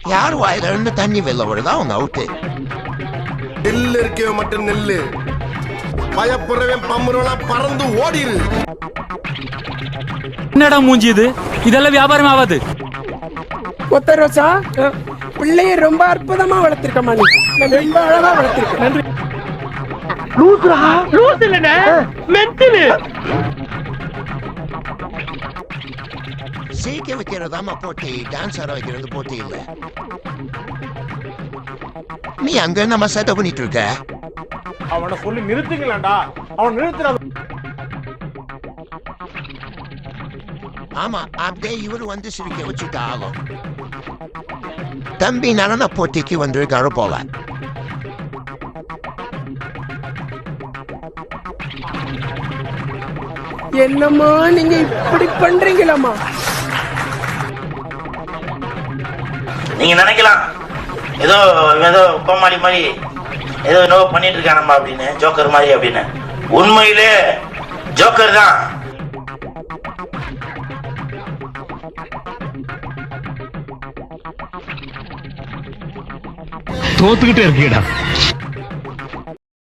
யார் வாயில இருந்து தண்ணி வெளில வருதா அவங்க அவுட்டு. நெல்லு இருக்கவே மட்டும் நெல்லு பயப்படுறவன் பம்புறவெல்லாம் பறந்து ஓடிரு. என்னடா மூஞ்சி இது? இதெல்லாம் வியாபாரம் ஆகாது. கொத்த ரோசா பிள்ளைய ரொம்ப அற்புதமா வளர்த்திருக்கமா, நீ ரொம்ப அழகா வளர்த்திருக்க. நன்றி. சீக்கிரம் வைக்கிறதாம போட்டி, டான்ஸ் ஆட வைக்கிறது போட்டி இல்ல. நீ அங்க நம்ம சேட்டை பண்ணிட்டு இருக்க. அவனை சொல்லி நிறுத்துங்களேன்டா, அவன் நிறுத்துற. ஆமா, அப்படியே இவரு வந்து சிரிக்க வச்சுட்டு ஆகும். தம்பி நடன போட்டிக்கு வந்திருக்காரு போல. என்னம்மா நீங்க இப்படி பண்றீங்களாம்மா? நீங்க நினைக்கலாம் ஏதோ ஏதோ கோமாளி மாதிரி ஏதோ என்னவோ பண்ணிட்டு இருக்கானம்மா அப்படின்னு, ஜோக்கர் மாதிரி அப்படின்னு. உண்மையிலே ஜோக்கர் தான். தோத்துக்கிட்டே இருக்கீடா.